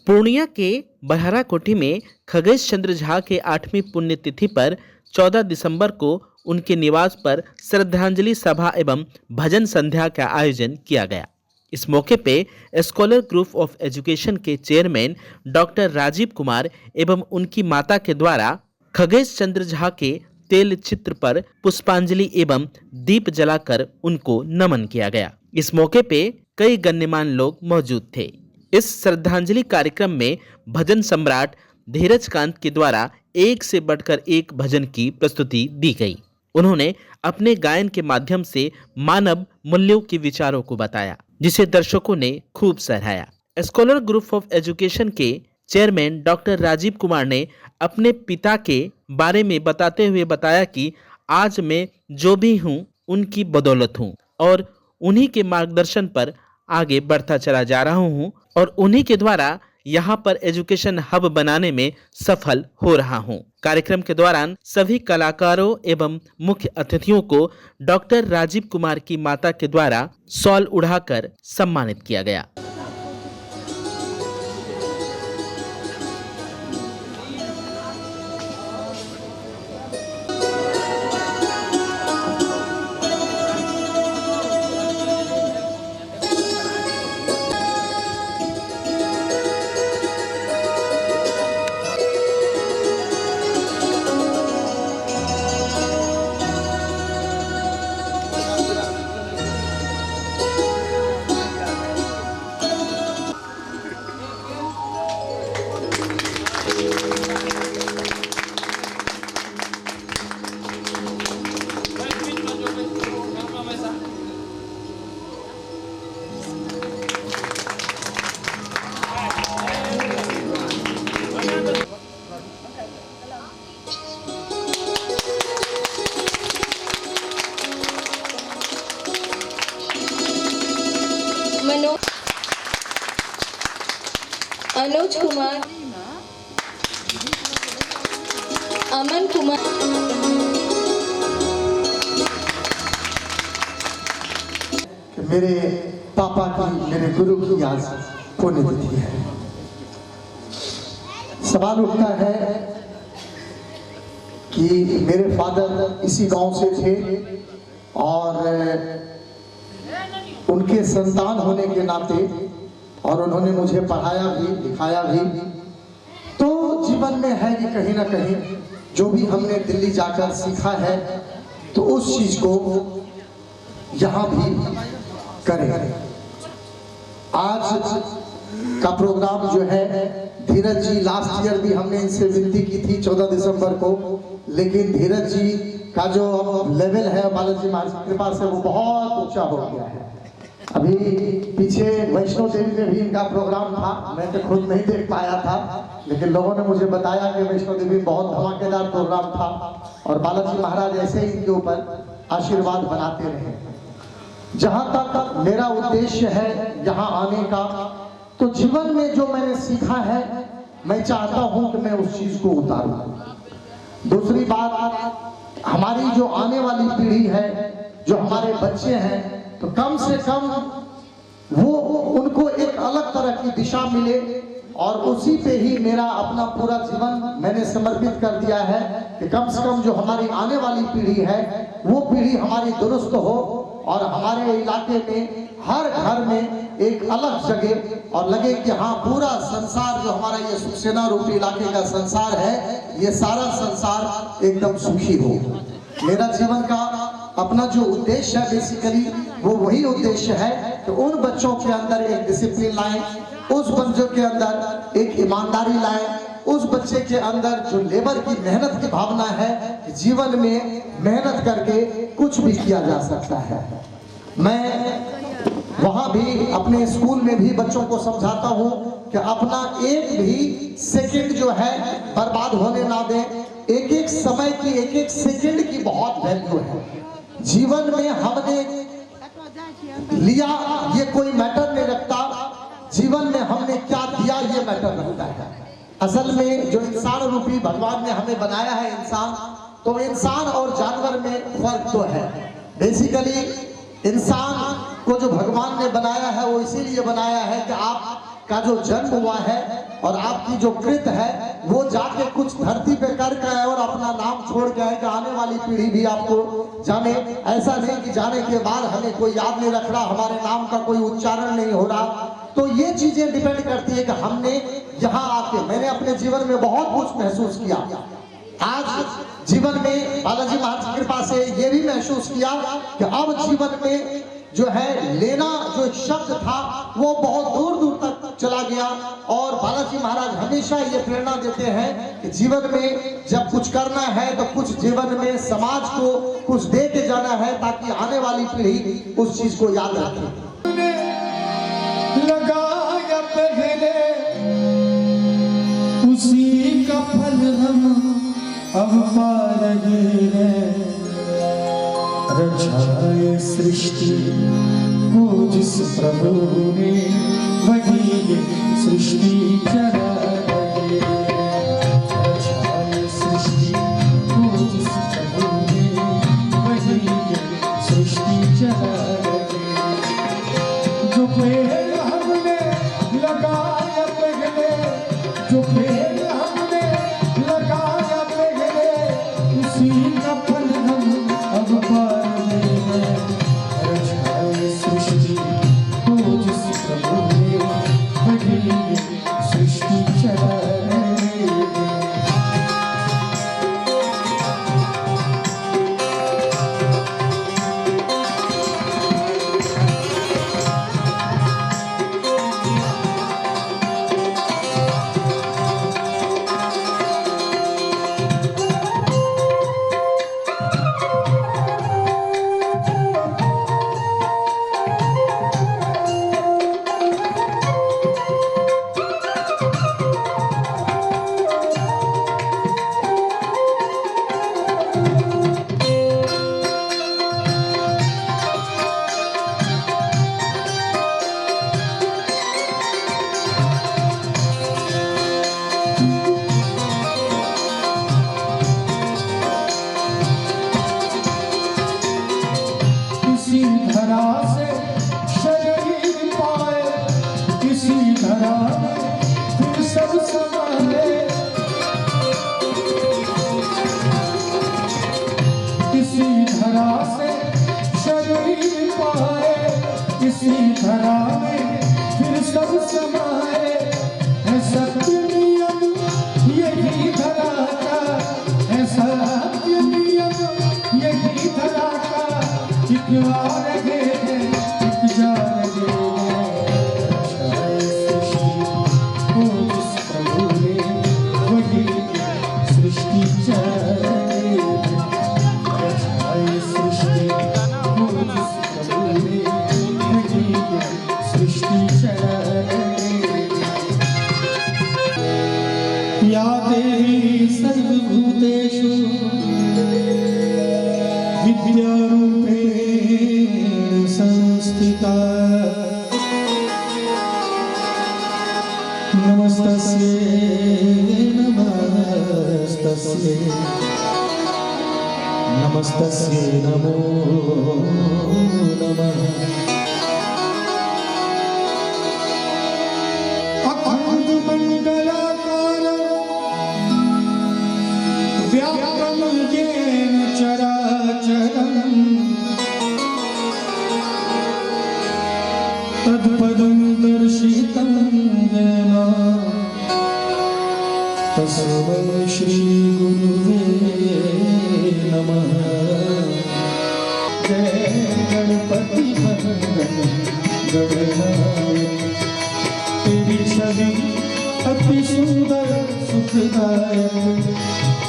पूर्णिया के बहराकोठी में खगेश चंद्र झा के 8वीं पुण्यतिथि पर 14 दिसंबर को उनके निवास पर श्रद्धांजलि सभा एवं भजन संध्या का आयोजन किया गया। इस मौके पे स्कॉलर ग्रुप ऑफ एजुकेशन के चेयरमैन डॉक्टर राजीव कुमार एवं उनकी माता के द्वारा खगेश चंद्र झा के तेल चित्र पर पुष्पांजलि एवं दीप जलाकर उनको नमन किया गया। इस मौके पे कई गण्यमान्य लोग मौजूद थे। इस श्रद्धांजलि कार्यक्रम में भजन सम्राट धीरज कांत के द्वारा एक से बढ़कर एक भजन की प्रस्तुति दी गई। उन्होंने अपने गायन के माध्यम से मानव मूल्यों के विचारों को बताया, जिसे दर्शकों ने खूब सराहा। स्कॉलर ग्रुप ऑफ एजुकेशन के चेयरमैन डॉक्टर राजीव कुमार ने अपने पिता के बारे में बताते हुए बताया कि आज मैं जो भी हूँ उनकी बदौलत हूँ और उन्हीं के मार्गदर्शन पर आगे बढ़ता चला जा रहा हूँ और उन्हीं के द्वारा यहाँ पर एजुकेशन हब बनाने में सफल हो रहा हूँ। कार्यक्रम के दौरान सभी कलाकारों एवं मुख्य अतिथियों को डॉक्टर राजीव कुमार की माता के द्वारा शॉल उड़ाकर सम्मानित किया गया। अनुज कुमार, अमन कुमार, मेरे पापा की, मेरे गुरु की आज पुण्यतिथि है। सवाल उठता है कि मेरे फादर इसी गांव से थे और उनके संतान होने के नाते और उन्होंने मुझे पढ़ाया भी लिखाया भी, तो जीवन में है कि कहीं ना कहीं जो भी हमने दिल्ली जाकर सीखा है तो उस चीज को यहाँ भी करें। आज का प्रोग्राम जो है धीरज जी, लास्ट ईयर भी हमने इनसे विनती की थी 14 दिसंबर को, लेकिन धीरज जी का जो लेवल है बालाजी महाराज की कृपा से वो बहुत ऊंचा हो गया है। अभी पीछे वैष्णो देवी में भी इनका प्रोग्राम था, मैं तो खुद नहीं देख पाया था, लेकिन लोगों ने मुझे बताया कि वैष्णो देवी बहुत धमाकेदार प्रोग्राम था और बालाजी महाराज ऐसे ही इनके ऊपर आशीर्वाद बनाते रहे। जहां तक मेरा उद्देश्य है यहाँ आने का, तो जीवन में जो मैंने सीखा है मैं चाहता हूं कि मैं उस चीज को उतारूं। दूसरी बात, हमारी जो आने वाली पीढ़ी है, जो हमारे बच्चे हैं, तो कम से कम वो उनको एक अलग तरह की दिशा मिले और उसी पे ही मेरा अपना पूरा जीवन मैंने समर्पित कर दिया है कि कम से कम जो हमारी आने वाली पीढ़ी है वो पीढ़ी हमारी दुरुस्त हो और हमारे इलाके में हर घर में एक अलग जगह और लगे कि हाँ पूरा संसार जो हमारा ये सुखसेना रूपी इलाके का संसार है, ये सारा संसार एकदम सुखी हो। मेरा जीवन का अपना जो उद्देश्य है बेसिकली वो वही उद्देश्य है कि उन बच्चों के अंदर एक डिसिप्लिन लाएं, उस बच्चों के अंदर एक ईमानदारी लाएं, उस बच्चे के अंदर जो लेबर की मेहनत की भावना है, जीवन में मेहनत करके कुछ भी किया जा सकता है। मैं वहाँ भी अपने स्कूल में भी बच्चों को समझाता हूँ कि अपना एक भी सेकंड जो है बर्बाद होने ना दें। एक एक समय की, एक एक सेकंड की बहुत वैल्यू है। जीवन में हमने लिया ये कोई मैटर नहीं रखता, जीवन में हमने क्या दिया ये मैटर रखता है। असल में जो इंसान रूपी भगवान ने हमें बनाया है इंसान, तो इंसान और जानवर में फर्क तो है। बेसिकली इंसान को जो भगवान ने बनाया है वो इसीलिए बनाया है कि आपका जो जन्म हुआ है और आपकी जो कृत है वो जाके कुछ धरती पे कर गए और अपना नाम छोड़ के आए कि आने वाली पीढ़ी भी आपको जाने। ऐसा नहीं कि जाने के बाद हमें कोई याद नहीं रख रहा, हमारे नाम का कोई उच्चारण नहीं हो रहा। तो ये चीजें डिपेंड करती है कि हमने यहाँ आके, मैंने अपने जीवन में बहुत कुछ महसूस किया। आज जीवन में बालाजी महाराज की कृपा से ये भी महसूस किया कि अब जीवन में जो है लेना जो शब्द था वो बहुत दूर दूर तक चला गया। और बालाजी महाराज हमेशा ये प्रेरणा देते हैं कि जीवन में जब कुछ करना है तो कुछ जीवन में समाज को कुछ दे के जाना है ताकि आने वाली पीढ़ी उस चीज को याद रखे। लगाया पहले उसी का फल हम अब पा रहे हैं। रचाए सृष्टि को जिस प्रभु ने वही सृष्टि चला रहे हैं। रचाए सृष्टि को जिस प्रभु ने वही सृष्टि चला रहे हैं। जो पेड़ हमने लगाया पहले, जो पेड़ हमने लगाया पहले, उसी का फल हम अब पा रहे हैं। रचाए सृष्टि को जिस प्रभु ने वही सृष्टि चला रहे हैं। किसी धरा से शरीर पाए, किसी धरा में फिर सब समाए। किसी धरा से शरीर पाए, किसी धरा में फिर सब समाए। है सत्य नियम यही धरा का, है सत्य नियम यही धरा का। एक आ रहे हैं, एक जा रहे हैं। रचाए सृष्टि को जिस प्रभु ने वही सृष्टि चला रहे हैं। रचाए सृष्टि को जिस प्रभु ने वही सृष्टि चला रहे हैं। या देवी सर्वभूतेषु विद्यारूपेण संस्थिता। नमस्तस्यै नमस्तस्यै नमस्तस्यै नमो नमः। अखंड मंडलाकारं व्याप्तं येन चराचरम् तत्पदं दर्शितं येन तस्मै श्री गुरुवे नमः। जय गणपति वंदन गणनायक। तेरी छवि अति सुंदर सुखदायक,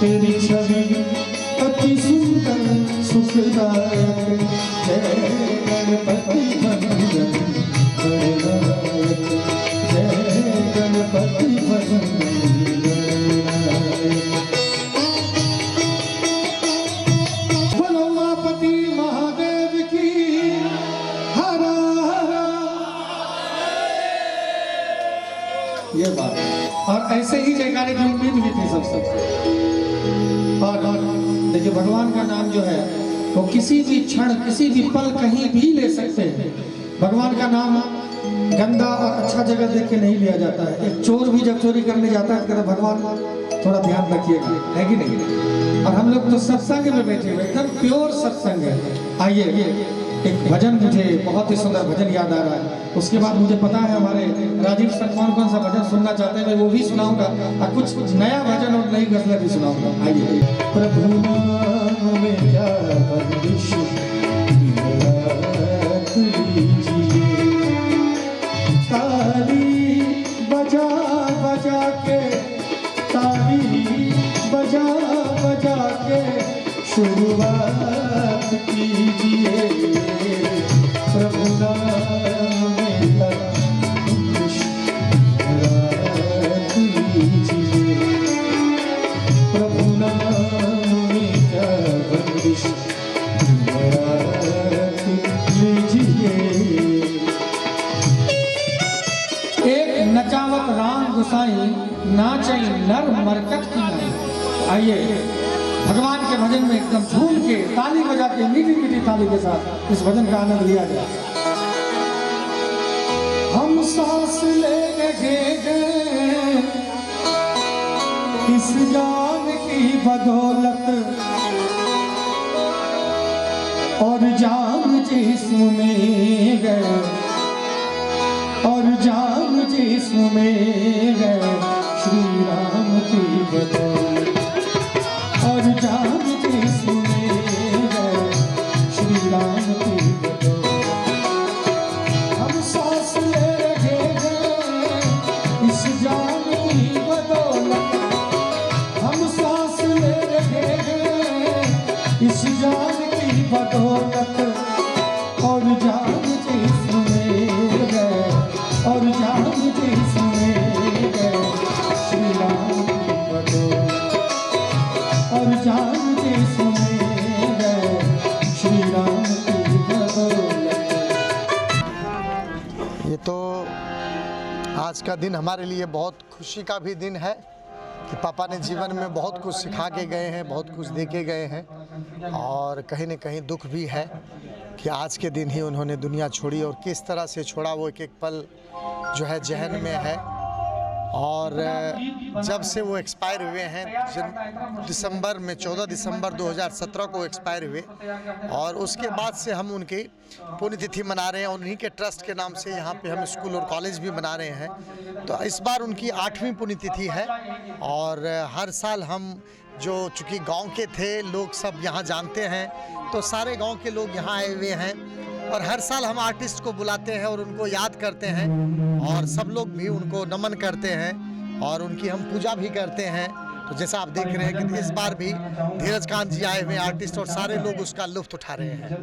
तेरी छवि अति सुंदर सुखदायक। जय गणपति वंदन गणनायक, जय गणपति वंदन गणनायक। बोलो उमापति महादेव की हर हर। ये बात है। और ऐसे ही जयकारे की उम्मीद भी थी सबसे। और देखिए भगवान का नाम जो है वो किसी भी क्षण किसी भी पल कहीं भी ले सकते हैं। भगवान का नाम गंदा और अच्छा जगह देख के नहीं लिया जाता है। एक चोर भी जब चोरी करने जाता है तो कहता भगवान थोड़ा ध्यान रखिएगा, है कि नहीं। और हम लोग तो सत्संग में बैठे हुए, एकदम प्योर सत्संग है। आइए एक भजन, मुझे बहुत ही सुंदर भजन याद आ रहा है। उसके बाद मुझे पता है हमारे राजीव सर कौन सा भजन सुनना चाहते हैं, मैं वो भी सुनाऊंगा और कुछ नया भजन और नई गजलें भी सुनाऊंगा। आइए। प्रभु नाम में क्या बंदिश ताली बजा बजा के, ताली बजा बजा के शुरुआत कीजिए। प्रभु नाम में रात लीजिए, प्रभु नाम में क्या बंदिश रात लीजिए। एक नचावत राम गुसाई, नाचई नर मरकट की नाई। आइए भगवान के भजन में एकदम झूम के, ताली बजा के, मीठी मीठी ताली के साथ इस भजन का आनंद लिया जाए। हम सांस ले लगे हैं इस जान की बदौलत, और जान जिस्म में गए, और जान जिस्म में गए श्री राम की बदौलत, और जान जिस्म में गए श्री राम की बदौलत। हम सांस ले रहे हैं इस जान की बदौलत, हम सांस ले रहे हैं इस जान की बदौलत, और जान जिस्म में गए, और जान जिस्म में गए श्री राम की बदौलत, और जान जिस्म में गए श्री राम की बदौलत। ये तो आज का दिन हमारे लिए बहुत खुशी का भी दिन है कि पापा ने जीवन में बहुत कुछ सिखा के गए हैं, बहुत कुछ दे के गए हैं, और कहीं न कहीं दुख भी है कि आज के दिन ही उन्होंने दुनिया छोड़ी, और किस तरह से छोड़ा वो एक एक पल जो है जहन में है। और जब से वो एक्सपायर हुए हैं दिसंबर में, 14 दिसंबर 2017 को एक्सपायर हुए, और उसके बाद से हम उनकी पुण्यतिथि मना रहे हैं। उन्हीं के ट्रस्ट के नाम से यहाँ पे हम स्कूल और कॉलेज भी मना रहे हैं। तो इस बार उनकी 8वीं पुण्यतिथि है, और हर साल हम जो चूँकि गांव के थे लोग सब यहाँ जानते हैं, तो सारे गांव के लोग यहाँ आए हुए हैं, और हर साल हम आर्टिस्ट को बुलाते हैं और उनको याद करते हैं, और सब लोग भी उनको नमन करते हैं और उनकी हम पूजा भी करते हैं। तो जैसा आप देख रहे हैं कि इस बार भी धीरज कांत जी आए हुए आर्टिस्ट, और सारे लोग उसका लुत्फ उठा रहे हैं।